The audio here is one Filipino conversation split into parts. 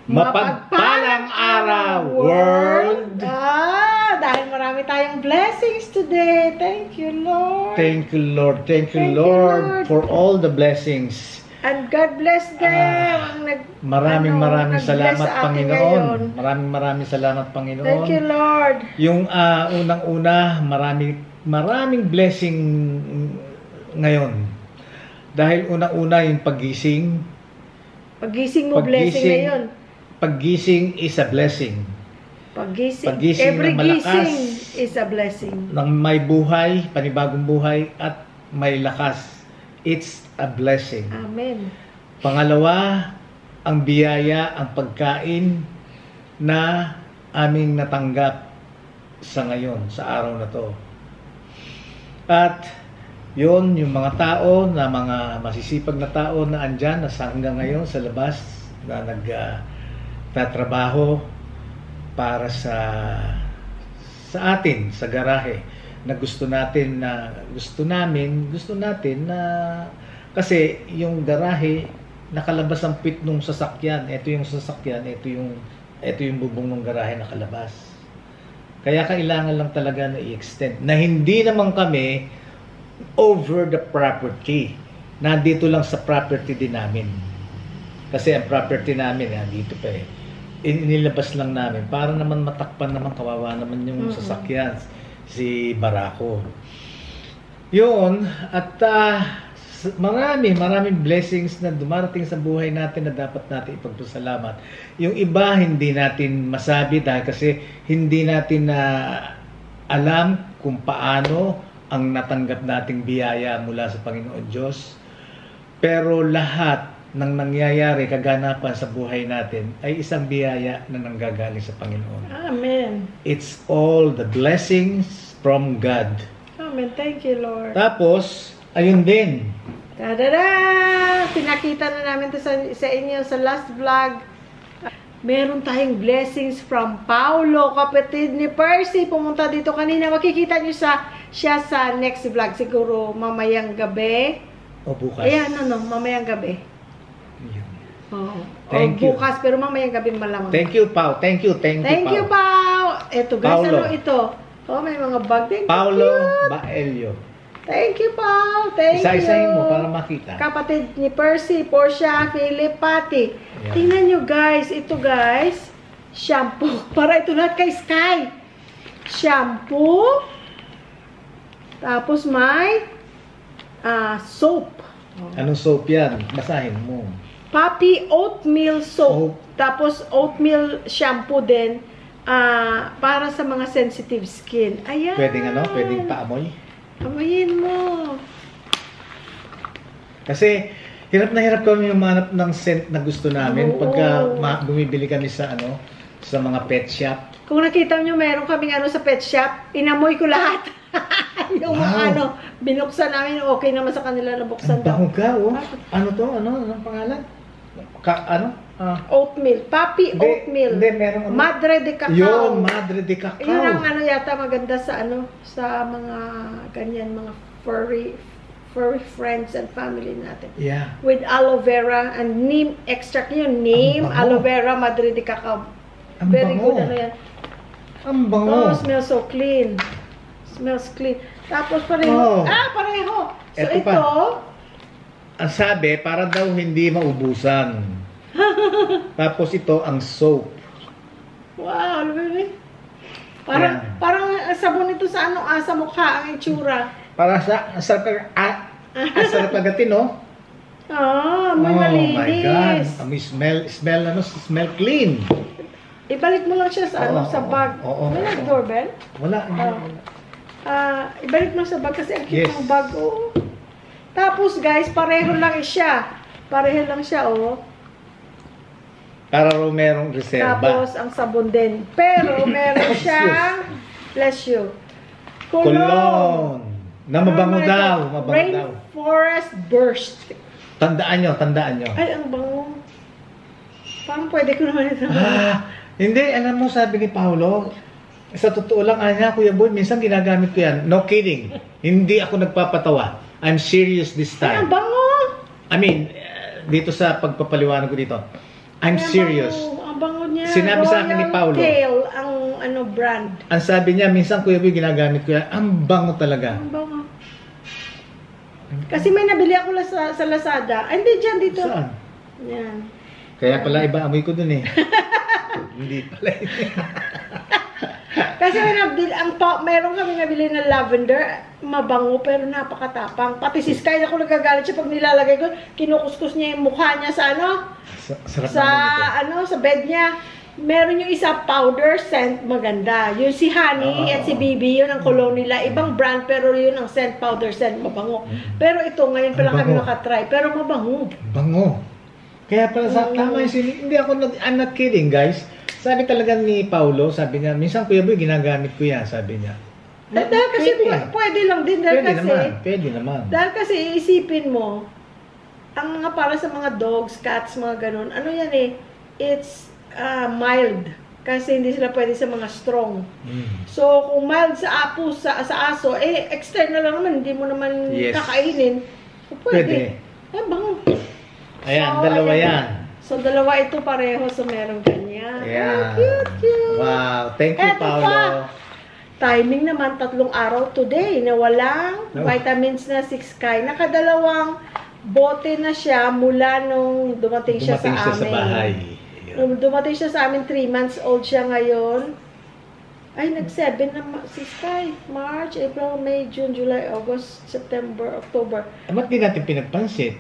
Mapagpalang araw, world! Dahil marami tayong blessings today. Thank you, Lord. Thank you, Lord. Thank you, Lord, for all the blessings. And God bless them. Maraming salamat, Panginoon. Maraming salamat, Panginoon. Thank you, Lord. Yung unang-una, maraming blessing ngayon. Dahil unang-una yung paggising. Paggising mo, blessing na yun. Paggising is a blessing. Paggising Every gising is a blessing. Nang may buhay, panibagong buhay, at may lakas. It's a blessing. Amen. Pangalawa, ang biyaya, ang pagkain na aming natanggap sa ngayon, sa araw na to. At yun, yung mga tao, na mga masisipag na tao na andyan, na hanggang ngayon sa labas, na nagtatrabaho para sa atin, sa garahe, na gusto natin na kasi yung garahe nakalabas ang pit nung sasakyan. Ito yung sasakyan, ito yung bubong ng garahe nakalabas. Kaya kailangan lang talaga na i-extend. Na hindi naman kami over the property. Nandito lang sa property din namin. Kasi ang property namin dito pa inilabas lang namin para naman matakpan naman, kawawa naman yung sasakyan, si Barako. Yun, at maraming blessings na dumarating sa buhay natin na dapat natin ipagpasalamat. Yung iba hindi natin masabi dahil kasi hindi natin na alam kung paano ang natanggap nating biyaya mula sa Panginoon Diyos. Pero lahat ng nangyayari, kaganapan sa buhay natin ay isang biyaya na nanggagaling sa Panginoon. Amen. It's all the blessings from God. Amen. Thank you, Lord. Tapos, ayun din. Tada! Pinakita na namin ito sa inyo sa last vlog. Meron tayong blessings from Paulo, kapatid ni Percy. Pumunta dito kanina. Makikita nyo siya sa next vlog. Siguro mamayang gabi. O bukas. Ayan, mamayang gabi. Thank you. Bukas, pero mamayang gabi malamang. Thank you, Pao. Thank you, Pao. Ito guys, Paulo. ano ito? May mga bag din. Paulo Baelio. Thank you, Pao. Thank you. Isa-isahin mo para makita. Kapatid ni Percy, Portia, Philip, Patty. Yeah. Tingnan nyo guys. Ito guys, shampoo. Para ito lahat kay Sky. Shampoo. Tapos may soap. Anong soap yan? Basahin mo. Papi oatmeal soap. Tapos oatmeal shampoo din para sa mga sensitive skin. Ayan. Pwedeng paamoy? Amoyin mo. Kasi hirap na hirap kami humanap ng scent na gusto namin pagka bumibili kami sa mga pet shop. Kung nakita nyo, meron kaming sa pet shop, inamoy ko lahat. Yung mga binuksan namin, okay naman sa kanila na buksan daw. Ang bango ka, Ano to? Anong pangalan? Oatmeal. Papi oatmeal. Hindi, meron Madre de Cacao. Yun, Madre de Cacao. Yun ang yata maganda sa sa mga ganyan, mga furry friends and family natin. Yeah. With aloe vera and neem extract yun. Neem, aloe vera, Madre de Cacao. Very good yan. Ang bango. Smells so clean. Smells clean. Tapos pareho. Pareho. So ito ang sabi, para daw hindi maubusan. Tapos ito, ang soap. Wow, baby. Parang sabon ito sa sa mukha, ang itsura. Para sarap agatin, no? May malinis. Oh my God. Smell clean. Ibalik mo lang siya sa sa bag. May nag-doorbell? Wala. Ibalik mo sa bag kasi ang cute ng bag. Tapos guys, pareho lang siya. Pareho lang siya, Para merong reserva. Tapos ang sabon din. Pero meron siyang, bless you, cologne. Na mabango daw. Rainforest Burst. Tandaan nyo. Ay, ang bango. Parang pwede ko naman ito. Hindi, alam mo, sabi ni Paulo, sa totoo lang, Kuya Boy, minsan ginagamit ko yan. No kidding. Hindi ako nagpapatawa. I'm serious this time. Ay, ang bango! I mean, dito sa pagpapaliwanag ko dito, I'm serious. Ang bango niya. Sinabi sa akin ni Paulo. Royal Tail ang brand. Ang sabi niya, minsan Kuya Boy, ginagamit ko yan. Ang bango talaga. Ang bango. Kasi may nabili ako sa Lazada. Ay, hindi, dyan, dito. Saan? Yan. Kaya pala iba amoy ko dun eh. Hindi pala. Kasi meron kami nabili na lavender, mabango pero napakatapang. Pati si Sky, ako nagagalit siya pag nilalagay ko, kinukuskus niya yung mukha niya sa Sarap sa bed niya. Meron yung isa powder scent maganda. Yung si Honey at si Bibi, yun ang cologne nila. Ibang brand pero yun ang scent, powder scent, mabango. Pero ito ngayon pa lang kami nakatry, pero mabango. Bango. Kaya pala tama yung hindi ako I'm not kidding, guys. Sabi talaga ni Paulo, sabi niya, minsan Kuya Boy, ginagamit ko yan, sabi niya. Dahil kasi pwede lang din. Pwede naman. Dahil kasi iisipin mo, ang mga para sa mga dogs, cats, mga ganun, ano yan eh, it's mild. Kasi hindi sila pwede sa mga strong. So, kung mild sa aso, external lang naman, hindi mo naman kakainin. So, pwede. Bango. Ayan, dalawa yan. So, dalawa ito pareho. So, meron ganyan. Yeah. Cute. Wow. Thank you, Paulo. Timing naman, 3 araw today na walang vitamins na 6K. Nakadalawang bote na siya mula nung dumating siya sa bahay. Nung dumating siya sa amin, 3 months old siya ngayon. Ay, nag-7 na si Sky. March, April, May, June, July, August, September, October. Ba't di natin pinagpansit?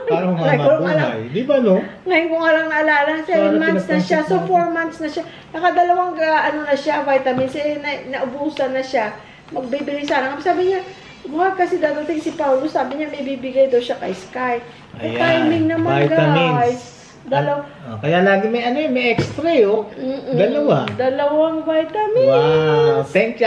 Parang buhay. Di ba, no? Ngayon ko nga lang naalala, 7 months na siya. So, 4 months na siya. Nakadalawang na siya, vitamins. Naubusan na siya. Magbibili sana. Sabi niya, wag kasi dadating si Paulo. Sabi niya, may bibigay daw siya kay Sky. Ayan, timing naman, vitamins. guys. Kaya lagi may extra Dalawang vitamins. Wow. Thank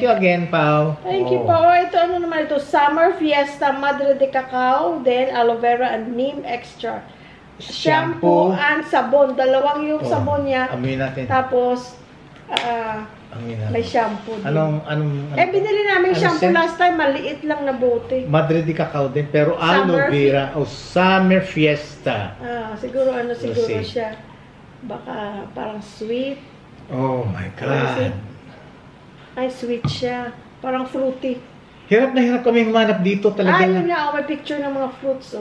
you again, Pao. Thank you, Pao. Ito, ano naman ito? Summer Fiesta, Madre de Cacao, then aloe vera and neem extract. Shampoo and sabon. Dalawang yung sabon niya. Amoy natin. Tapos, may shampoo din. Anong binili namin shampoo last time, maliit lang na bote. Madre de Cacao din, pero aloe vera o Summer Fiesta. Siguro siya. Baka parang sweet. Oh my God. Ay, sweet siya. Parang fruity. Hirap na hirap kami humanap dito talaga. Yun nga, may picture ng mga fruits,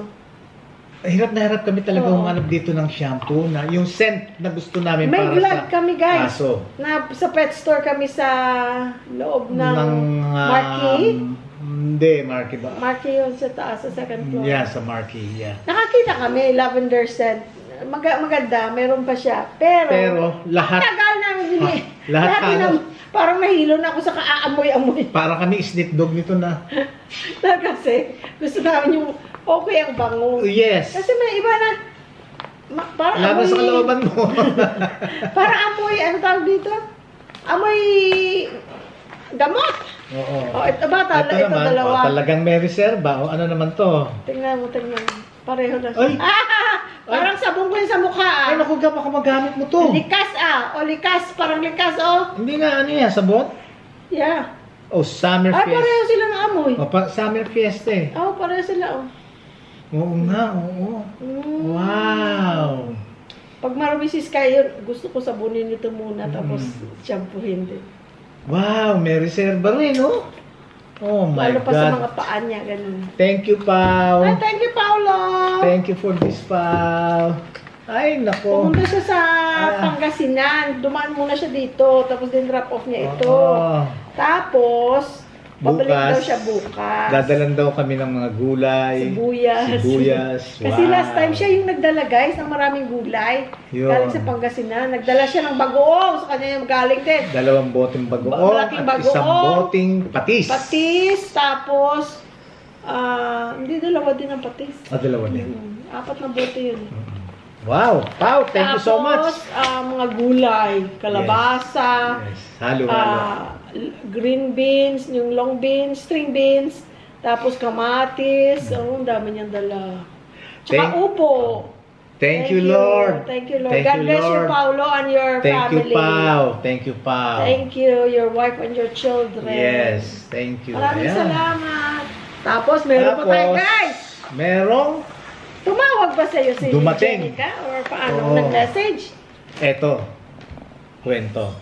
Hirap na hirap kami talaga humanap dito ng shampoo na yung scent na gusto namin may para vlog kami, guys. Aso. Sa pet store kami sa loob ng Marquee. Hindi, Marquee ba? Marquee yun sa taas, sa second floor. Yeah, sa Marquee, yeah. Nakakita kami, lavender scent. Maganda, meron pa siya. Pero lahat. tagal na bili. Lahat parang nahilo na ako sa kaamoy-amoy. Para kami snip dog nito na. Kasi gusto namin yung okay ang bango. Yes. Kasi may iba na parang laban sa kalooban mo. parang amoy, ano tawag dito? Amoy gamot. Oo. Ito ba? Ito naman, dalawa. Talagang may reserva. Ano naman to? Tingnan mo. Pareho na siya. Ay! Parang sabon ko yun sa mukha. Ay, naku, baka magamit mo to. Likas likas. Parang likas, Hindi nga, ano yan, sabon? Yeah. Summer Fiesta. Pareho sila ng amoy. Summer Fiesta eh. Pareho sila, Oo nga, oo. Wow! Pag marami si Sky yun, gusto ko sabunin ito muna, tapos shampoohin din. Wow, may reserva rin, Oh my Lalo pa God. sa mga paan niya, ganun. Thank you, Pao. Ay, thank you, Paulo. Thank you for this, Pao. Ay, nako. Pumunta siya sa Pangasinan. Dumaan muna siya dito, tapos din drop off niya ito. Tapos, babalik daw siya bukas. Dadalan daw kami ng mga gulay. Sibuyas. Kasi last time siya yung nagdala, guys, ng maraming gulay. Galing sa Pangasinan. Nagdala siya ng bagoong. Sa kanya yung galing din. 2 boteng bagoong Malaking at 1 boteng patis. Tapos, hindi 2 din ang patis. 2 din. 4 na bote yun. Wow! Pao, thank you so much. Tapos, mga gulay. Kalabasa. Yes. Halo. Green beans, yung long beans, string beans. Tapos kamatis. Ang dami niyang dala. Tsaka upo. Thank you, Lord. Thank you, Lord. God bless you, Paulo, and your family. Thank you, Pao. Thank you, your wife and your children. Yes, thank you. Maraming salamat. Tapos, meron pa tayo, guys. Merong Tumawag ba sa'yo si Dumating. Jenica? Or paano? Oo. Nag-message? Eto, kwento.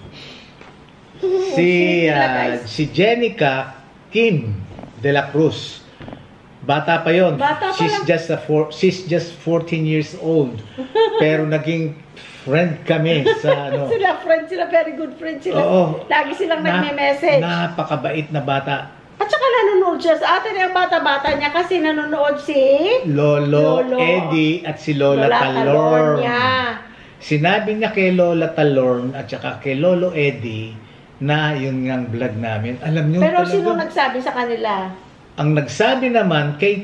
Si Jenica Kim de la Cruz. Bata pa yon. Bata pa lang. She's just 14 years old. Pero naging friend kami sa ano. Sila very good friends sila. Oo. Lagi silang nagme-message. Napakabait na bata. At saka nanonood siya sa atin yung bata-bata niya kasi nanonood si Lolo Eddie at si Lola Talorn. niya. Sinabi niya kay Lola Talorn at saka kay Lolo Eddie na yun ngang vlog namin. Alam niyo Pero talaga, sino nagsabi sa kanila? ang nagsabi naman kay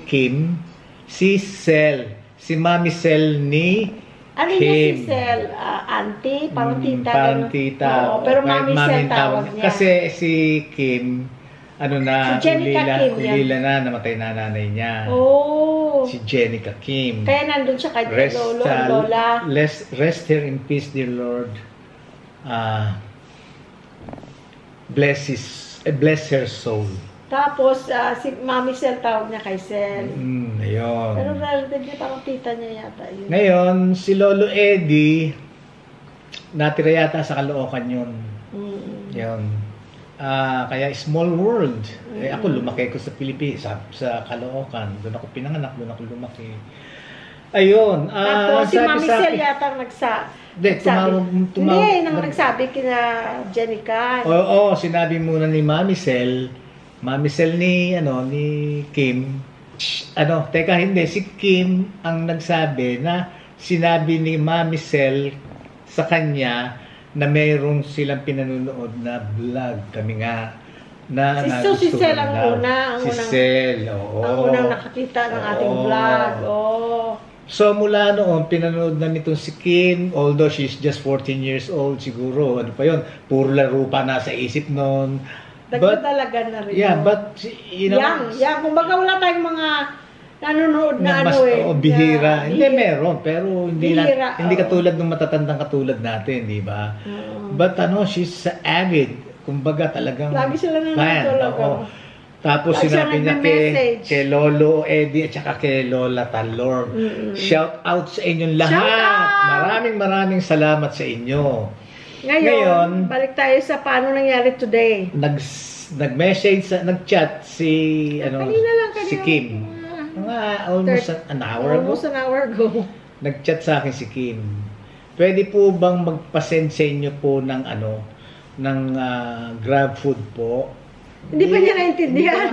Kim, si Sel, si Mami Sel ni Ano Kim. niya si Sel? Auntie? Parang tita? Parang ganun? tita. Oo, pero Mami Sel ang tawag niya. Kasi si Kim, ano na, Si Jenica Kim yan. ulila na, namatay na nanay niya. Oh. Si Jenica Kim. Kaya nandun siya kay Lolo, Lola. Rest her in peace, dear Lord. Bless her soul. Tapos, si Mami Sel tawag niya kay Sel. Ayun. Pero relative niya, parang tita niya yata yun. Ngayon, si Lolo Eddie, natira yata sa Caloocan yun. Yun. Kaya small world. Ako lumaki ko sa Pilipinas, sa Caloocan. Doon ako pinanganak, doon ako lumaki. Ayun. Tapos si Mami Sel yata Hindi, Hindi, nagsabi kina Jenica. Oo, sinabi muna ni Mami Sel ni Kim. Teka, hindi, si Kim ang nagsabi na sinabi ni Mami Sel sa kanya na mayroong silang pinanunood na vlog. Kami nga na si Sel ang una. Si Sel, oo. Ang unang nakakita ng ating vlog. Oh. So mula noon, pinanood na nitong si Kim, although she's just 14 years old siguro, ano pa yun, puro laro pa nasa isip noon. Talaga na rin. Yeah, but, you know, Yang, kumbaga wala tayong mga nanonood na bihira. Hindi, meron, pero bihira, hindi katulad ng matatandang katulad natin, di ba? But she's avid, kumbaga talagang lagi sila nanonood talaga. Tapos sinabi niya kay Lolo Eddie at saka kay Lola Talorn. Shout out sa inyong lahat. Maraming salamat sa inyo. Ngayon, balik tayo sa paano nangyari today. Nag-chat si si Kim. Almost an hour ago. Nag-chat sa akin si Kim. Pwede po bang magpa-send sa inyo po ng ng Grab food po? Hindi pa niya naintindihan.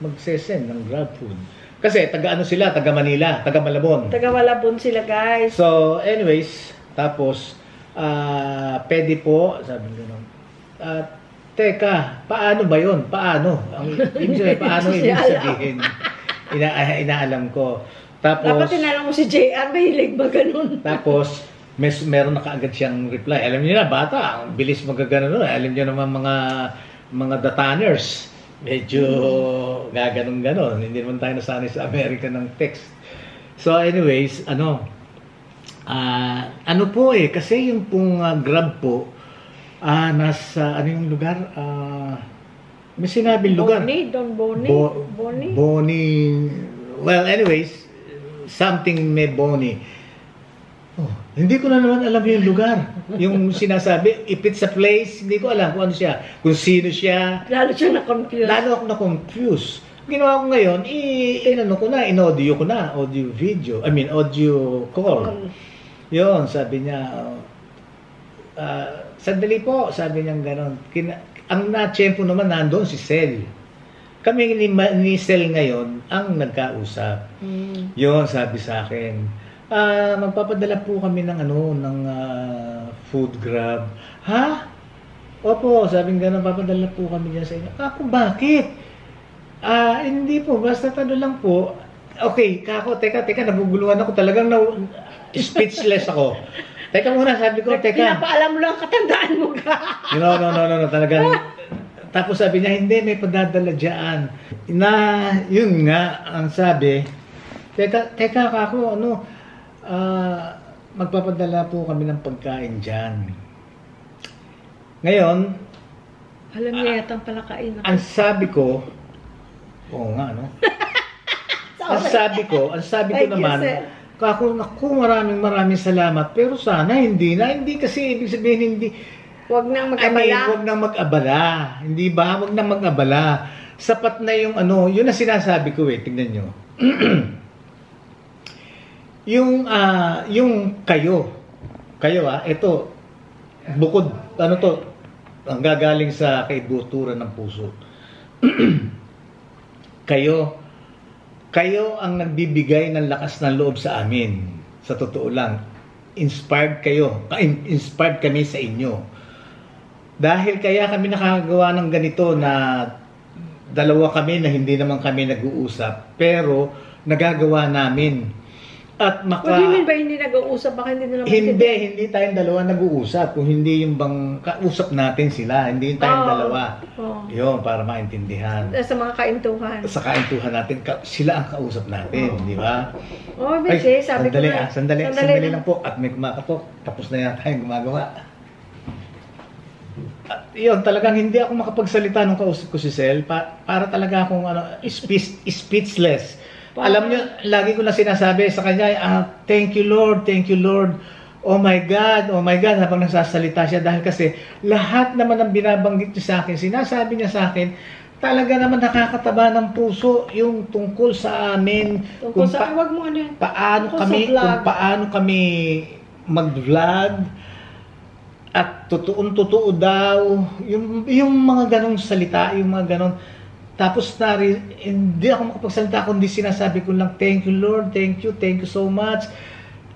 Mag-send ng Grab food. Kasi taga Manila, taga Malabon. Taga Malabon sila, guys. So, anyways, tapos, pwede po, sabi ko teka, paano ba yun? Paano? Paano ibig sabihin? Inaalam ko. Tapos, dapat tinanong mo si JR, mahilig ba ganun? Tapos, meron na kaagad siyang reply. Alam niyo na, bata, ang bilis magagano. Alam niyo naman mga dataners, medyo gaganon-ganon. Hindi naman tayo nasanay sa America ng text. So anyways, po kasi yung pong Grab po, nasa, yung lugar? May sinabing lugar. Boni. Well, anyways, something may Boni. Hindi ko na naman alam yung lugar. Yung sinasabi, if it's a place, hindi ko alam kung ano siya. Kung sino siya. Lalo siya na-confuse. Lalo ako na-confuse. Ginawa ko ngayon, in-audio ko na. Audio call. Yun, sabi niya, sandali po, sabi niya gano'n. Ang na-tiyempo naman nandun si Sel. Kami ni Sel ngayon ang nagkausap. Yun, sabi sa akin. Magpapadala po kami ng food Grab. Ha? Opo, sabi nga papadala po kami dyan sa inyo. Kung bakit? Hindi po, basta lang po. Okay, teka, naguguluhan ako. Talagang speechless ako. Teka muna, sabi ko, teka. Pinapaalam mo lang katandaan mo ka. No, talagang. Tapos sabi niya, hindi, may padadala dyan. Yun nga, ang sabi, teka kako, magpapadala po kami ng pagkain dyan. Ngayon, alam niya yatang palakain. Ang sabi ko, Oo nga, no? Ang sabi ko Thank you, naman, sir. naku, maraming salamat. Pero sana hindi na. Hindi kasi ibig sabihin hindi. Huwag nang I mean, mag-abala. huwag nang mag-abala. Hindi ba? Huwag nang mag-abala. Sapat na yung ano, yun ang sinasabi ko tingnan nyo. yung kayo, ito, bukod, ano to, ang gagaling sa kaibuturan ng puso. Kayo ang nagbibigay ng lakas ng loob sa amin. Sa totoo lang, inspired kami sa inyo. Dahil kaya kami nakagawa ng ganito na dalawa kami na hindi naman kami nag-uusap, pero nagagawa namin. At What do you mean ba hindi nag-uusap? Baka hindi nila hindi tayong dalawa nag-uusap. Kung hindi yung bang kausap natin sila, hindi tayong dalawa. Yun, para maintindihan. Sa mga kaintuhan. Sa kaintuhan natin, sila ang kausap natin, di ba? Kasi sabi ko sandali lang po. At may kumakatok. Tapos na yan tayong gumagawa. At yun, talagang hindi ako makapagsalita nung kausap ko si Sel. Para talaga akong speechless. Alam niyo, lagi ko na sinasabi sa kanya, thank you Lord, oh my God, habang nagsasalita siya. Dahil kasi lahat naman ng binabanggit niya sa akin, sinasabi niya sa akin, talaga naman nakakataba ng puso yung tungkol sa amin. Tungkol sa, wag mo ano yun. Kung paano kami mag-vlog, at totoo daw, yung mga ganong salita, yung mga ganon. Tapos hindi ako makapagsalita kundi sinasabi ko lang, thank you Lord, thank you so much.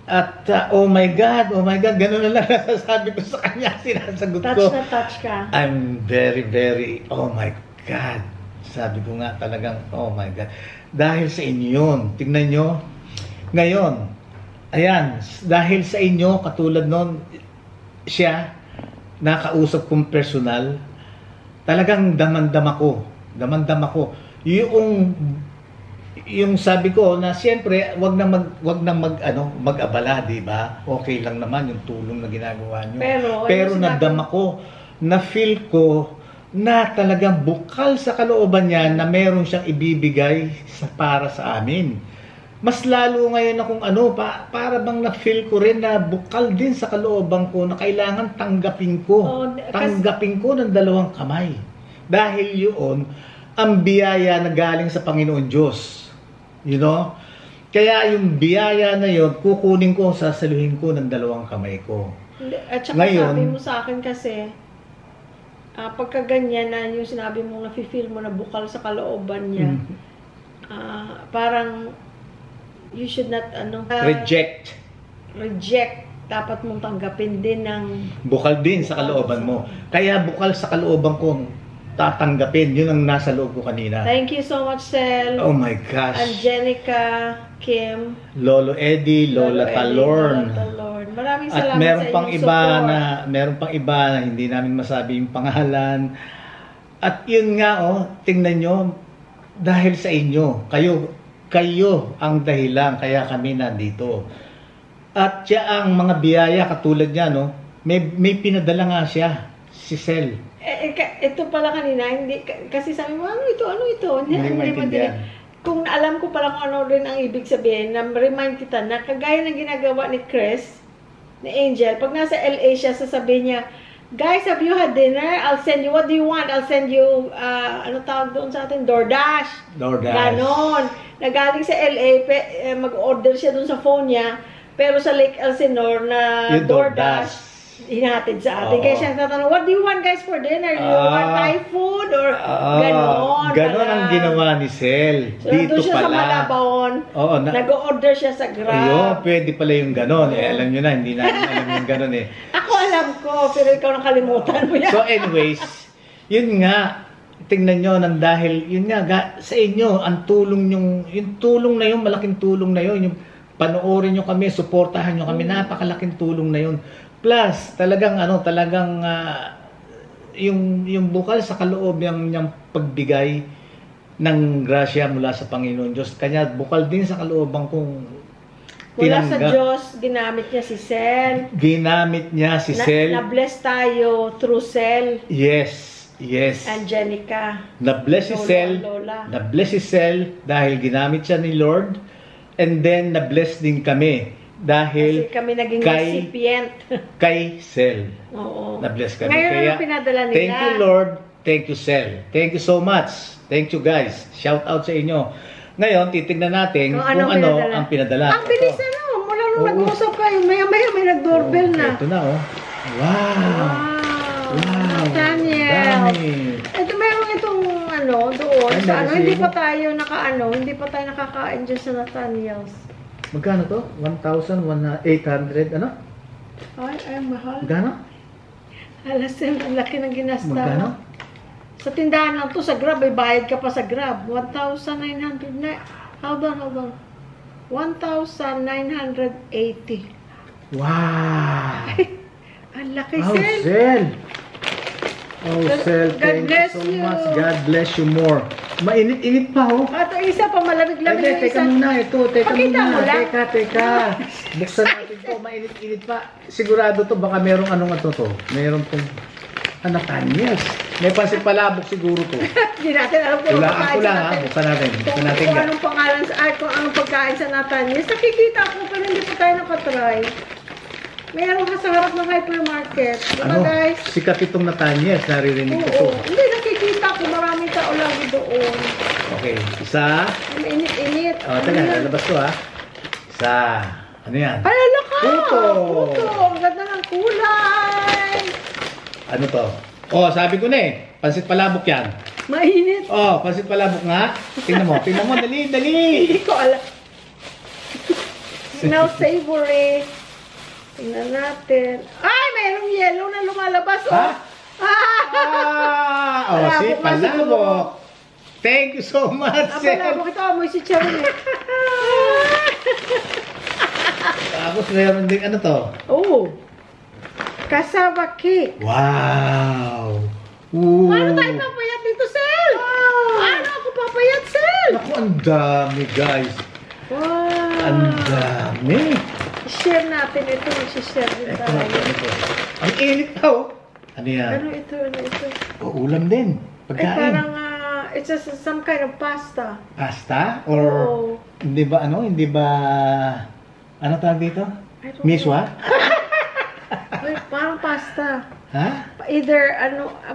At oh my God, gano'n na lang nasasabi ko sa kanya, sinasagot ko. Touch ka. I'm very, oh my God. Sabi ko nga talagang, oh my God. Dahil sa inyo yun, tingnan nyo, ngayon, ayan, dahil sa inyo, katulad nun, siya, nakausap kong personal, talagang damandam ako. Yung sabi ko na siyempre wag na mag-abala, di ba? Okay lang naman yung tulong na ginagawa niyo. Pero nadama ko, na feel ko na talagang bukal sa kalooban niya na meron siyang ibibigay para sa amin. Mas lalo ngayon akong para bang na-feel ko rin na bukal din sa kalooban ko na kailangan tanggapin ko ng dalawang kamay. Dahil yun, ang biyaya na galing sa Panginoon Diyos. You know? Kaya yung biyaya na yun, kukunin ko, sasaluhin ko ng dalawang kamay ko. At saka ngayon, sabi mo sa akin kasi, pagka ganyan na yung sinabi mo, nafe-feel mo na bukal sa kalooban niya, parang, you should not, reject. Dapat mong tanggapin din ng... Bukal din sa kalooban mo. Kaya bukal sa kalooban ko, tatanggapin. Yun ang nasa loob ko kanina. Thank you so much, Sel. Oh my gosh. Angelica, Kim, Lolo Eddie, Lola Talorn. Maraming salamat sa inyong support. Meron pang iba na hindi namin masabi yung pangalan. At yun nga, tingnan nyo, dahil sa inyo, kayo ang dahilan, kaya kami nandito. At siya ang mga biyaya katulad niya, may pinadala nga siya, si Sel. Ito pala kanina, hindi, kasi sabi mo, ano ito? Hindi maintindihan. Kung alam ko pala kung ano rin ang ibig sabihin, na-remind kita na kagaya ng ginagawa ni Chris, ni Angel, pag nasa LA siya, sasabihin niya, guys, have you had dinner? I'll send you, what do you want? I'll send you, ano tawag doon sa atin? DoorDash. Ganon. Nagaling sa LA, mag-order siya doon sa phone niya, pero sa Lake Elsinore na DoorDash, hinatid sa atin. Kaya siya tatanong, what do you want guys for dinner? Do you want Thai food? Or ganon. Ganon ang ginawa ni Sel. So, dito siya pala. Sa Malabon, nag-order siya sa Grab. Pwede pala yung ganon. Alam nyo na, hindi namin alam yung ganon eh. Ako alam ko, pero ikaw nakalimutan mo yan. So anyways, yun nga, tingnan nyo, dahil, yun nga, sa inyo, ang tulong yung tulong na yun, malaking tulong na yun, yung panoorin nyo kami, suportahan nyo kami, napakalaking tulong na yun. Plus, talagang yung bukal sa kaloob niyang pagbigay ng grasya mula sa Panginoon Diyos. Kanya bukal din sa kalooban kong mula sa Diyos, ginamit niya si Sel. Na-bless tayo through Sel. Yes. Yes. Angelica. Na-bless si Lola, Sel. Lola. Na-bless si Sel dahil ginamit siya ni Lord. And then, na-bless din kami dahil Kasi kami naging kay- recipient. kay Sel. Oo. Na-bless kami. Ngayon, Kaya, ang pinadala nila. thank you Lord. Thank you Sel. Thank you so much. Thank you guys. Shout out sa inyo. Ngayon, titignan natin Kung kung anong ano pinadala. ang pinadala. Ang bilis Ito. ano. Mula nung Oo. nag-uusap kayo, maya-maya may nag-doorbell na. Ito na oh. Wow. Wow. Nathaniel. Dami. Ito meron itong ano, doon. Ay, Sa ano, meron hindi siya. pa tayo hindi pa tayo nakakain dyan sa Nathaniel's. Magkano to? 1,800 ano? Ay, mahal. Magkano? Alas, ang laki ng ginasta. Magkano? Sa tindahan lang to, sa Grab, ay bayad ka pa sa Grab. 1,900 na. Hold on. 1,980. Wow. Ang laki, Oh, Sel. Sel. Oh, Sel, God thank you bless so you. much. God bless you more. Mainit-init pa, oh. At ang isa pa, malamig-lamig Teka, yung teka isa. muna ito. Teka Pakita muna. mo lang. Teka. Buksan natin to. Mainit-init pa. Sigurado to. Baka merong anong ito to. Merong tong Nathaniel's. May pansit palabok siguro to. Hindi natin alam kung Hulaan pagkain ko sa lang, ha. natin. Buksan natin. Buksan natin. Kung anong pangalan kung anong pagkain sa Nathaniel's. Nakikita ko, pero hindi pa tayo nakatry. Meron ka sa harap ng hypermarket. Diba, Ano? guys? Sikat itong Nathaniel's. Naririnig ko to. Oo. Hindi, nakikita ko. Maraming tao lagi doon. Okay. Isa. Ang init-init. Oh, teka. Lalabas to, ha. Isa. Ano yan? Palala ka! Puto! Puto! Ang ganda ng kulay! Ano to? Oh, sabi ko na eh. Pansit palabok yan. Mainit. Oh, pansit palabok nga. Tingnan mo. Dali. Hindi ko alam. Now savory. Tingnan natin. Ay, mayroong yellow na lumalabas. Oh. Ha? Ah! Oh, si Palabok nga siguro. palabok. Thank you so much, Ah, Sel. palabok ito. Amoy si Charon eh. Tapos meron din ano to? Oh. Cassava cake. Wow. Ooh. Paano tayo papayat dito, Sel? Paano ako papayat, Sel? Naku, ang dami, guys. Wow. Ang dami. Share natin ito. Share din Ito, tayo. ito. Ang init pa, oh. Ano yan? Ano ito? Oh, ulam din. Ay, Pagkain. parang, it's just some kind of pasta. Pasta? Or, Oo. hindi ba, ano tawag dito? I don't Miswa? Ay, parang pasta. Ha? Either,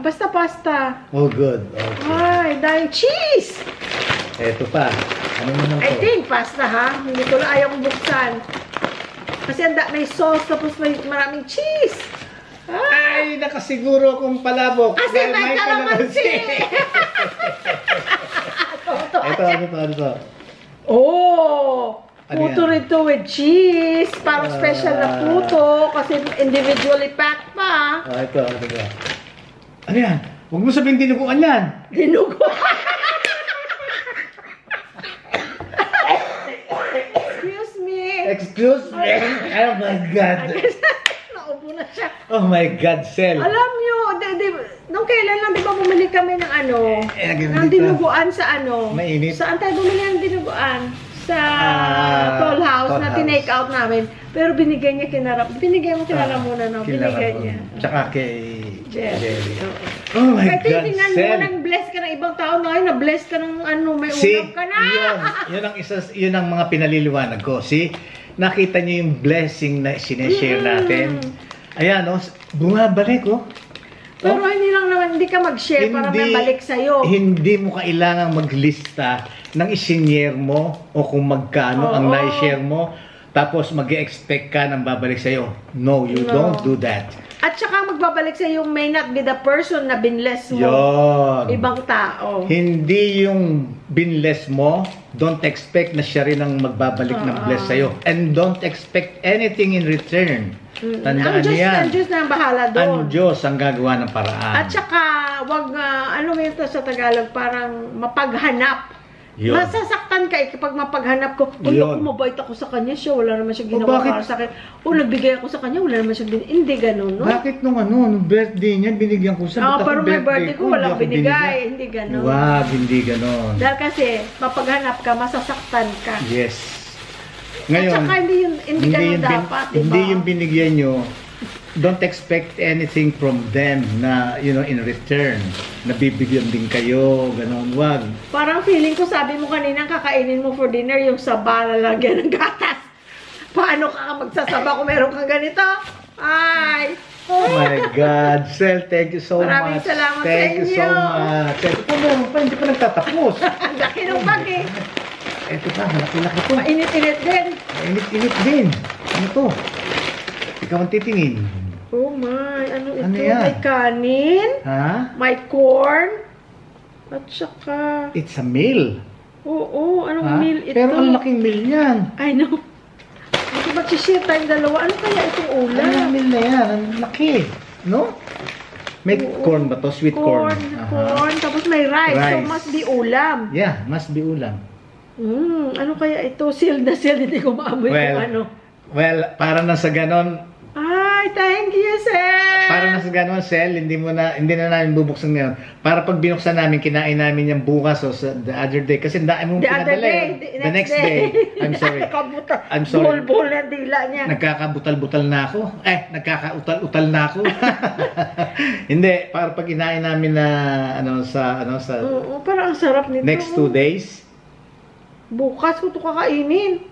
basta pasta. Oh, good. Okay. Ay, dahil cheese! Ito pa. Ano naman I to? think pasta, ha? Hindi ko lang ayaw kong buksan. Kasi may sauce, tapos may maraming cheese. Ay, nakasiguro akong palabok. Kasi Dahil may kalamansi! Ano to? Oh! Ano Puto yan? rito with cheese. Parang special na puto. Kasi individually packed pa. Oh, ito. Ano yan? Huwag mo sabihin dinuguan yan. Dinugo. Excuse me. Excuse me? Oh my God. Naupo na siya. Oh my God, Sel. Alam nyo, nung kailan lang, di ba bumili kami ng ng dito. dinuguan sa Mainit. Saan tayo bumili ng dinuguan? Sa Toll House Toll na House. tinake out namin. Pero binigay niya binigay mo muna, no? Binigay niya. Tsaka kay Jerry. Jerry. Oh my Kaya God, titingnan mo Sel. nang bless ka ng ibang tao na na-bless ka ng may See, ulam ka na. yun ang mga pinaliliwanag ko. See, nakita niyo yung blessing na sineshare natin. Ayan, oh, bumabalik, oh. Pero hindi lang naman, hindi ka mag-share para may balik sa'yo. Hindi mo kailangang maglista ng isinyer mo o kung magkano ang Oo. na-share mo. Tapos mag-expect ka ng babalik sa'yo. No, you No. don't do that. At saka magbabalik sa'yo may not be the person na binless mo. Yon. Ibang tao. Hindi yung binless mo, don't expect na siya rin ang magbabalik ng bless sa'yo. And don't expect anything in return. Tandaan niyo yan. Ang Diyos na ang bahala Ang doon. Diyos ang gagawa ng paraan. At saka, wag, ano nga ito sa Tagalog, parang mapaghanap. Yun. Masasaktan ka kapag mapaghanap ko. Uy, Yun. ako mabait ako sa kanya siya. Wala naman siya O, ginawa bakit? para sa akin. O, nagbigay ako sa kanya. Wala naman siya Hindi ganun, no? Bakit nung birthday niya, binigyan ko siya? Ba't ako pero may birthday ko, hindi walang ako binigay. Hindi ganun. Wag, hindi ganon. Dahil kasi, mapaghanap ka, masasaktan ka. Yes. Ngayon, At saka hindi ganun dapat, di ba? hindi yung binigyan nyo, don't expect anything from them na, you know, in return. Nabibigyan din kayo, ganon, wag. Parang feeling ko, sabi mo kanina, kakainin mo for dinner yung saba na lagyan ng gatas. Paano ka magsasaba kung meron kang ganito? Ay! Oh my God, Sel, thank you so Maraming much. salamat Thank sa you inyo. so much. Ito meron pa, hindi pa nagtatapos. Ang laki ng bag eh. Ito pa, malaki-laki to. Mainit-init din. Mainit-init din. Ano to? Ikaw ang titingin. Oh my, ano ito? Ano yan? May kanin, Ha? may corn, at saka... It's a meal. Oo, anong Ha? meal ito? Pero ang laking meal yan. I know. Hindi mag-share tayong dalawa. Ano kaya itong ulam? Ano yung meal na yan? Ang laki. No? May Oo. corn ba to? Sweet corn. Aha. Corn, tapos may rice. So, Rice. must be ulam. Yeah, must be ulam. Ano kaya ito? Sealed na sealed. Hindi ko maamoy Well, kung ano. Well, para na sa ganon, Ay, thank you, sir! para na sa ganon, Sel, hindi na namin bubuksan ngayon. Para pag binuksan namin, kinain namin yung bukas o sa the other day. Kasi dahil mong The other pinadala day, yun. The next day. I'm sorry. I'm sorry. Bull-bull na dila niya. Nagkakabutal-butal na ako. Nagkakautal-utal na ako. Hindi, para pag inain namin na sa Oo, parang ang sarap nito. next 2 days, Bukas ko ito kakainin.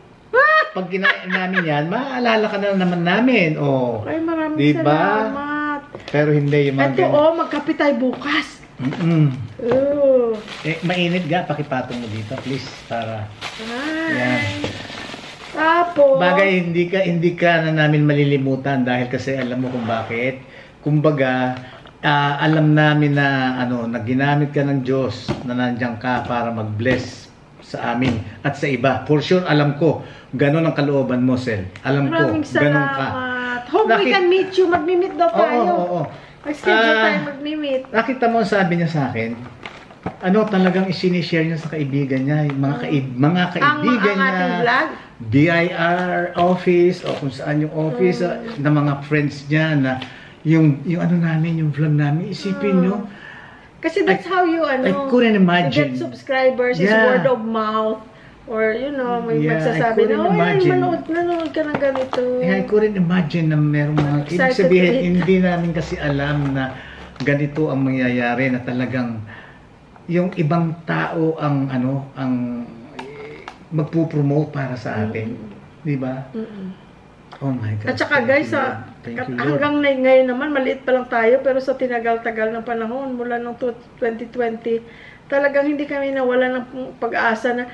pag kinain namin yan, maaalala ka na naman namin. Oh. Ay, maraming Diba? salamat. Pero hindi yung mga Ito, magkape tayo bukas. mainit ga, pakipatong mo dito, please, para Ay. yan. Tapos, Bagay, hindi ka na namin malilimutan dahil kasi alam mo kung bakit. Kumbaga, alam namin na na ginamit ka ng Diyos na nandiyan ka para mag-bless sa amin at sa iba. For sure, alam ko, ganun ang kalooban mo, Sel. Alam maraming ko, ganun ka. salamat. Hope we can meet you. Mag-meet daw tayo. Oo. Mag-schedule tayo mag-meet. Nakita mo, sabi niya sa akin, talagang isinishare niya sa kaibigan niya, yung mga kaibigan ang niya, ating vlog? BIR office, o kung saan yung office, ng mga friends niya, na yung namin, yung vlog namin, isipin nyo, Kasi that's how you, I couldn't imagine. get subscribers, is Yeah. word of mouth, or, may Yeah, I magsasabi couldn't na, imagine. manood ka ng ganito. I couldn't imagine na merong mga, ibig Excited sabihin, to eat. hindi namin kasi alam na ganito ang mangyayari, na talagang yung ibang tao ang magpo-promote para sa atin. Di ba? Oh my God. At saka guys, Thank you, Lord. hanggang ngayon naman, maliit pa lang tayo, pero sa tinagal-tagal ng panahon, mula noong 2020, talagang hindi kami nawala ng pag-asa na,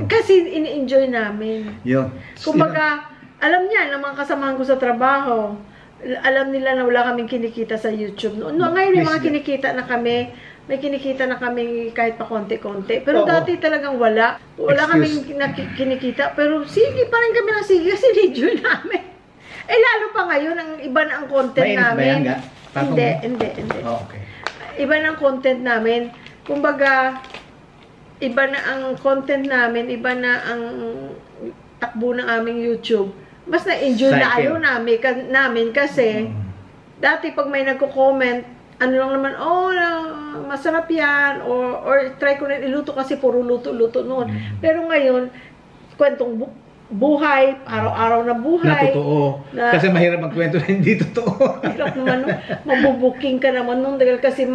kasi ini-enjoy namin. Yun. Kumbaga, alam niya, ng mga kasamahan ko sa trabaho, alam nila na wala kaming kinikita sa YouTube. Ngayon may mga kinikita na kami, may kinikita na kami kahit pa konti-konti. Pero dati talagang wala. Wala kaming kinikita. Pero sige pa rin kami ng sige kasi enjoy namin. Lalo pa ngayon, ang iba na ang content Mainit ba namin. yan, ga? Hindi. Oh, okay. Iba na ang content namin. Kumbaga, iba na ang content namin, iba na ang takbo ng aming YouTube. Mas na-enjoy na ayaw namin kasi dati pag may nagko-comment, ano lang naman, masarap yan, or try ko na iluto kasi puro luto-luto noon. Pero ngayon, kwentong buhay, araw-araw na buhay. Na totoo. Kasi mahirap magkwento na hindi totoo. Hirap naman nun. Mabubuking ka naman nun dahil kasi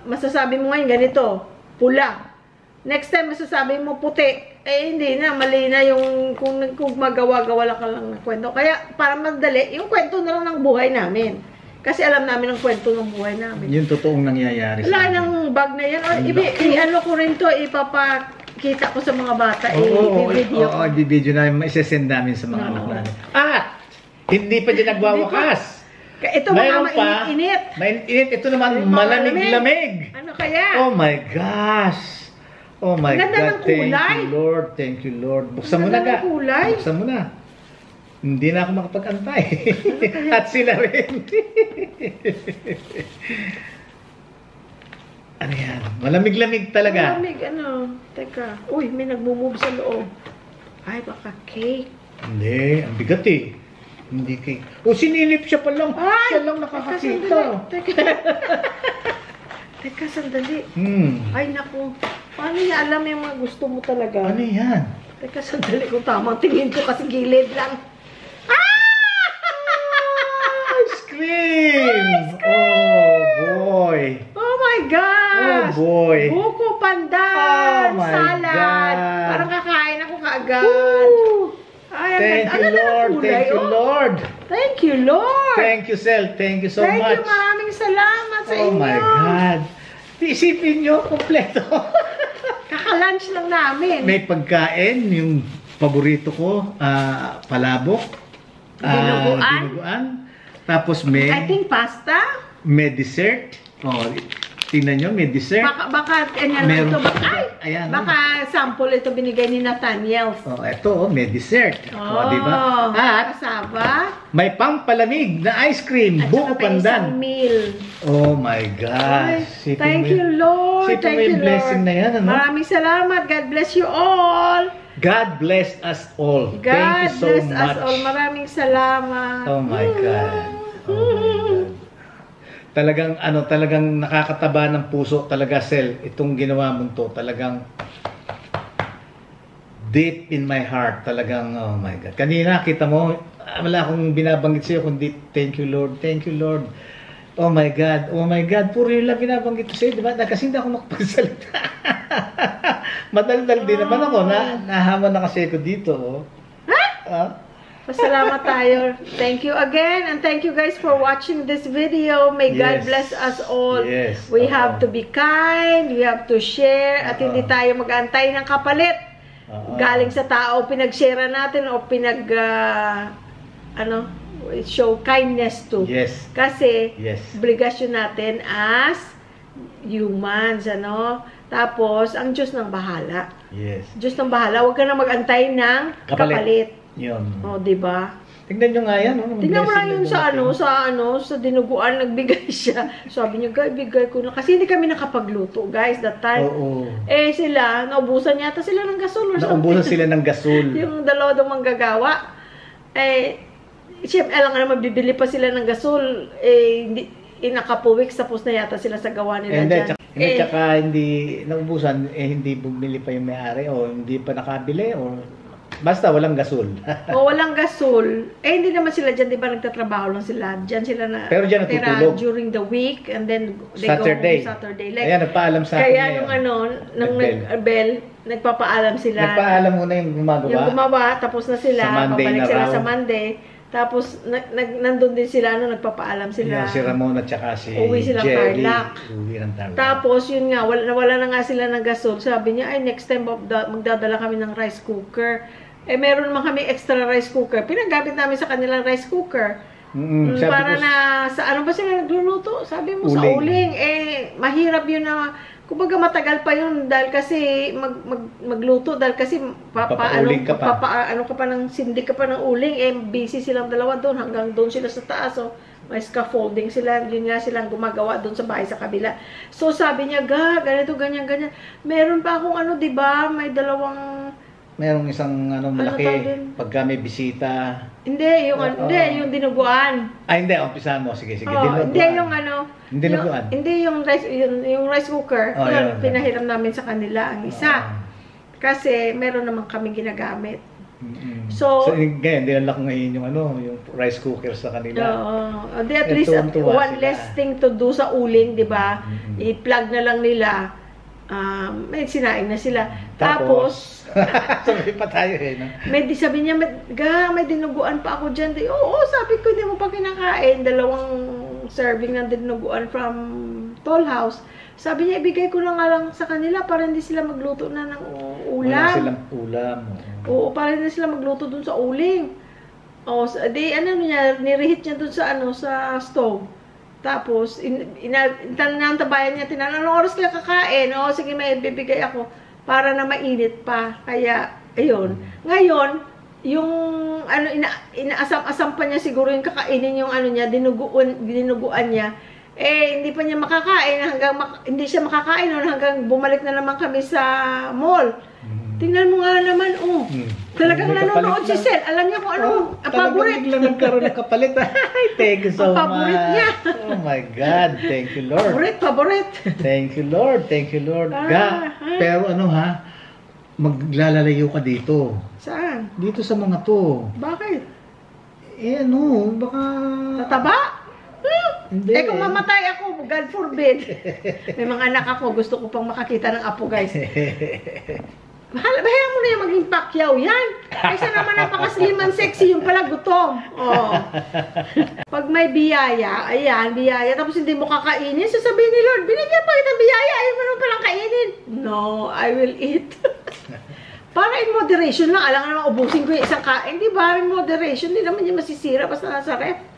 masasabi mo ngayon ganito, pula. Next time masasabi mo puti. Hindi na, mali na yung kung magawa-gawa lang ka lang ng kwento. Kaya para madali, yung kwento na lang ng buhay namin. Kasi alam namin ang kwento ng buhay namin. Yung totoong nangyayari wala ng bag na yan. I-ano ko rin to, ipapakita ko sa mga bata. I-video ko. i-video namin, isesend namin sa mga anak namin. Hindi pa din nagwawakas. Ito mga mainit-init. Mainit-init. Ito naman, malamig-lamig. Ano kaya? Oh my gosh. Oh my Ganda God. ng kulay. Thank you, Lord. Thank you, Lord. Buksan mo na Ganda ka. ng kulay. Buksan mo na. Hindi na ako makapag-antay. At sila rin. Ano yan? Malamig-lamig talaga. Malamig, Teka. Uy, may nagmumove sa loob. Ay, baka cake. Hindi, ang bigat eh. Hindi cake. Sinilip siya pa lang. Siya lang nakakakita. Teka, sandali. Ay, naku. Paano niya alam yung mga gusto mo talaga? Ano yan? Teka, sandali ko tamang tingin ko kasi gilid lang. ice Oh, boy. Oh my Oh, gosh! boy. Buko pandan, Oh my salad. God. Parang kakain ako kaagad. Woo! Ay, ang Thank ganda. you, Ang ganda ng Lord. kulay, Thank you, oh. Lord. Thank you, Lord. Thank you, Sel. Thank you so Thank much. you, maraming salamat sa Oh inyo. my God. Isipin nyo, kompleto. Kaka-lunch lang namin. May pagkain, yung paborito ko, palabok. Dinuguan. Dinuguan. Tapos may dessert. Oh, tingnan nyo, may dessert. Baka Meron ito, pa. ay, Ayan, baka sample ito binigay ni Nathaniel. Oh, eto, may dessert. Oh, di ba? At kasaba. may pampalamig na ice cream, At buko saka may pandan. isang meal. Oh my Ay, gosh. Sipin thank mo you, Lord. Sipin Thank mo yung you, blessing Lord. na yan, ano? Maraming salamat. God bless you all. God bless us all. Thank God you so bless much. us all. Maraming salamat. Oh my God. Oh my God. Talagang nakakataba ng puso talaga, Sel. Itong ginawa mo to, talagang deep in my heart. Talagang, oh my God. Kanina, kita mo, wala akong binabanggit sa'yo, kundi thank you, Lord. Thank you, Lord. Oh my God. Oh my God. Puro yun lang binabanggit ko sa'yo, di ba? Kasi hindi ako makapagsalita. Madaldal din naman ako. Nahaman na kasi ako dito. Oh. Pasalamat tayo. Thank you again, and thank you guys for watching this video. May God Yes. bless us all. Yes. We have to be kind, we have to share, at hindi tayo mag-antay ng kapalit. Galing sa tao, pinag-share natin o show kindness to. Yes. Kasi, Yes. obligasyon natin as humans, Tapos, ang Diyos nang bahala. Yes. Diyos nang bahala, huwag ka na mag-antay ng kapalit. Yun. O, diba? Tingnan nyo nga yan. No? Tingnan mo lang yun sa dinuguan, nagbigay siya. Sabi niya, guys, bigay ko na. Kasi hindi kami nakapagluto, guys, that time. Oo. Eh, sila, naubusan yata sila ng gasol or something. Naubusan sila ng gasol. Yung dalawa daw manggagawa. Eh, siyempre, alam nga naman, bibili pa sila ng gasol. Eh, hindi, nakapuwiks, tapos na yata sila sa gawa nila dyan. Tsaka hindi naubusan, hindi bumili pa yung may-ari o hindi pa nakabili o basta walang gasol. O walang gasol. Eh, hindi naman sila dyan, di ba, nagtatrabaho lang sila. Dyan sila na Pero dyan natutulog. during the week, and then they Saturday. go home Saturday. Like, Ayan, nagpaalam sa akin. kaya nung nag-bell, nagpapaalam sila. Nagpaalam muna yung gumagawa. Yung gumawa, tapos na sila, Sa Monday papalik na sila raw. sa Monday. Tapos, nandun din sila, nagpapaalam sila. Yeah, si Ramon at saka si Uwi silang Jelly. Tarlac. Uwi ng Tarlac. Tapos, yun nga, nawala na nga sila ng gasol. Sabi niya, ay, next time magdadala kami ng rice cooker. Eh, meron naman kami extra rice cooker. Pinagamit namin sa kanilang rice cooker. Para sa ano ba sila nagluluto? Sabi mo, sa uling. Eh, mahirap yun na, kumbaga matagal pa yun dahil kasi magluto. Dahil kasi Papauling ka pa. ano ka pa ng, sindi ka pa ng uling. Eh, busy silang dalawa doon. Hanggang doon sila sa taas. So, may scaffolding sila. Yun nga silang gumagawa doon sa bahay sa kabila. So, sabi niya, ganito, ganyan. Meron pa akong diba, may dalawang merong isang malaki pagka may bisita. Hindi, yung dinuguan. Hindi, umpisahan mo. Sige. Dinuguan. Hindi yung Dinuguan. Hindi yung rice cooker. Yun, pinahiram namin sa kanila ang isa. Kasi meron naman kami ginagamit. So ngayon, dinala ko ngayon yung rice cooker sa kanila. At least, one less thing to do sa uling, di ba? I-plug na lang nila. May sinaing na sila. Tapos sabi pa tayo no? Sabi niya, may dinuguan pa ako dyan. Oo, sabi ko, hindi mo pa kinakain. 2 serving ng dinuguan from Toll House. Sabi niya, ibigay ko na nga lang sa kanila para hindi sila magluto na ng ulam. Wala silang ulam. Oo, para hindi sila magluto dun sa uling. Nireheat niya dun sa sa stove. Tapos, inantabayan niya, anong oras kaya kakain? Sige, may bibigay ako para na mainit pa. Kaya, ayun. Ngayon, yung, inaasam-asam pa niya siguro yung kakainin yung niya, dinuguan niya. Eh, hindi pa niya makakain, hindi siya makakain hanggang bumalik na naman kami sa mall. Tingnan mo nga naman, talagang nanonood si Sel. Alam niya kung ano, paborit. Talagang nagkaroon ng kapalit. Thank you so much. Paborit niya. Oh my God. Thank you, Lord. Paborit. Thank you, Lord. Thank you, Lord. Pero maglalalayo ka dito. Saan? Dito sa mga to. Bakit? Baka... Tataba? Hindi. Kung mamatay ako, God forbid. May mga anak ako, gusto ko pang makakita ng apo, guys. Bahayaan mo na yung maging Pacquiao yan. Kaysa naman napaka-slim and sexy, yung pala gutom. Oh. Pag may biyaya, ayan, biyaya, tapos hindi mo kakainin, sasabihin ni Lord, binigyan pa kita biyaya, ayaw mo naman palang kainin. No, I will eat. Para in moderation lang, alam nga naman, ubusin ko yung isang kain, di ba? In moderation, hindi naman yung masisira, basta nasa ref.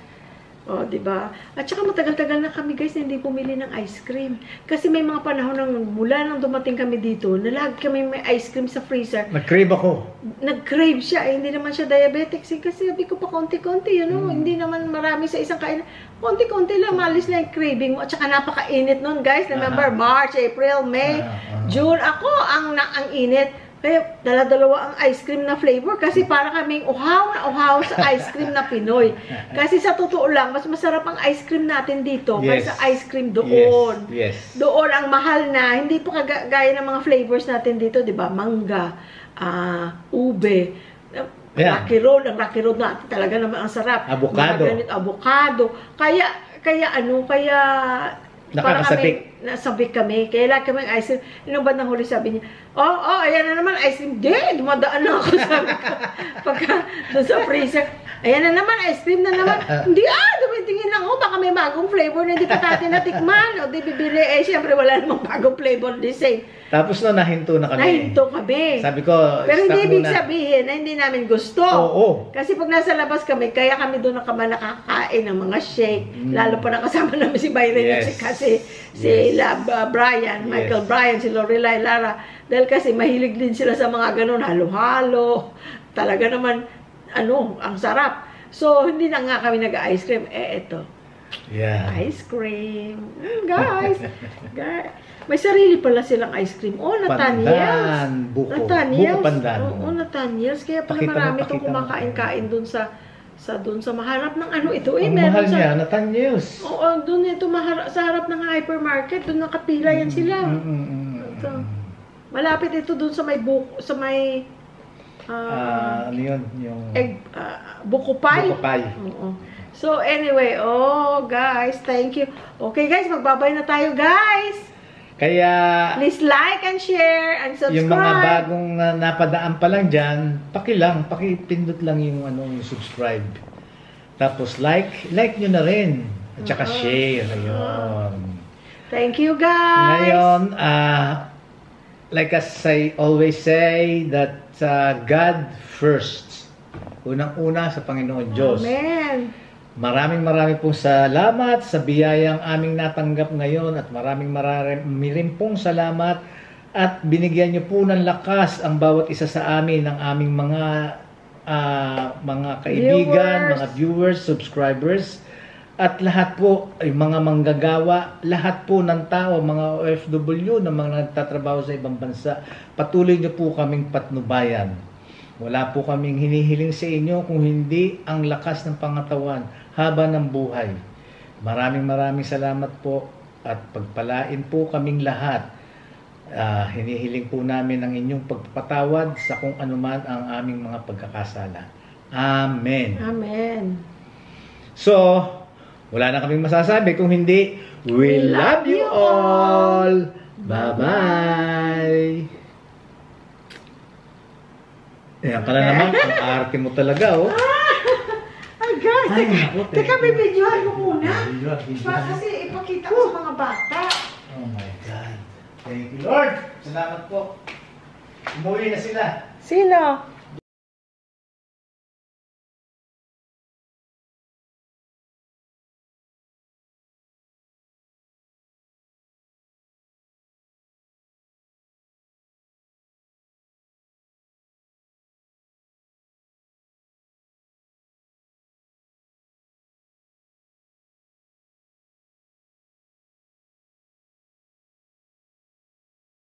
O, di ba? At saka matagal-tagal na kami, guys, na hindi pumili ng ice cream. Kasi may mga panahon mula nang dumating kami dito, na lagi kami may ice cream sa freezer. Nag-crave ako. Nag-crave siya, hindi naman siya diabetic. Kasi sabi ko pa konti-konti, hindi naman marami sa isang kain. Konti-konti lang, malis na yung craving mo. At saka napaka-init nun, guys. Remember, March, April, May, June. Ako, ang init. Kaya dala-dalawa ang ice cream na flavor kasi para kaming uhaw na uhaw sa ice cream na Pinoy. Kasi sa totoo lang, mas masarap ang ice cream natin dito kaysa ice cream doon. Yes. Doon ang mahal na, hindi po kagaya ng mga flavors natin dito, di ba? Mangga, ube, Rocky Road. Ang Rocky Road natin talaga naman ang sarap. Avocado. Avocado. Kaya nakakasabik. Nasabik kami. Kaya lagi kami ice cream. Yung bandang huli sabi niya, ayan na naman ice cream. Dumadaan na ako, sabi ko. Pagka doon sa freezer, ayan na naman, ice cream na naman. Hindi, dumitingin lang ako, baka may bagong flavor na hindi pa natin natikman. O di bibili, siyempre wala namang bagong flavor, the same. Tapos nahinto na kami. Nahinto kami. Sabi ko, pero hindi ibig sabihin na hindi namin gusto. Oo. Kasi pag nasa labas kami, kaya kami doon nakakain ng mga shake. Lalo pa nakasama namin si Byron at si Brian, Michael Brian, si Lorelai Lara. Dahil kasi mahilig din sila sa mga ganun, halo-halo. Talaga naman, ang sarap. So, hindi na nga kami nag-ice cream. Eto. Yeah. Ice cream. Guys. May sarili pala silang ice cream. Nathaniel's. Buko Nathaniel's. Pandan. Nathaniel's. Kaya pala marami itong kumakain-kain dun sa maharap ng ito. Ang mahal niya, Nathaniel's. Oo, dun ito sa harap ng hypermarket. Dun nakapila yan sila. Malapit ito dun sa may buko, sa may ano yun? Yung buko pie. Buko pie. Oo. So anyway, guys, thank you. Okay guys, magbabay na tayo guys. Kaya please like and share and subscribe. Yung mga bagong napadaan pa lang dyan, pakipindot lang yung yung subscribe. Tapos like nyo na rin. At saka share. Ayun. Thank you guys. Ngayon, like as I always say, that God first. Unang-una sa Panginoon Diyos. Amen. Maraming pong salamat sa biyayang aming natanggap ngayon at maraming rin pong salamat at binigyan niyo po ng lakas ang bawat isa sa amin ng aming mga kaibigan, mga viewers, subscribers at lahat po ay mga manggagawa, lahat po ng tao, mga OFW na mga nagtatrabaho sa ibang bansa, patuloy niyo po kaming patnubayan. Wala po kaming hinihiling sa inyo kung hindi ang lakas ng pangatawan haba ng buhay. Maraming salamat po at pagpalain po kaming lahat. Hinihiling po namin ang inyong pagpapatawad sa kung anuman ang aming mga pagkakasala. Amen. Amen. So, wala na kaming masasabi kung hindi, we love you all. Bye-bye. Ayan ka na naman, ang arte mo talaga, Ay guys, teka, bibidyohan mo muna. Kasi ipakita ko sa mga bata. Oh my God. Thank you, Lord. Salamat po. Umuwi na sila. Sino?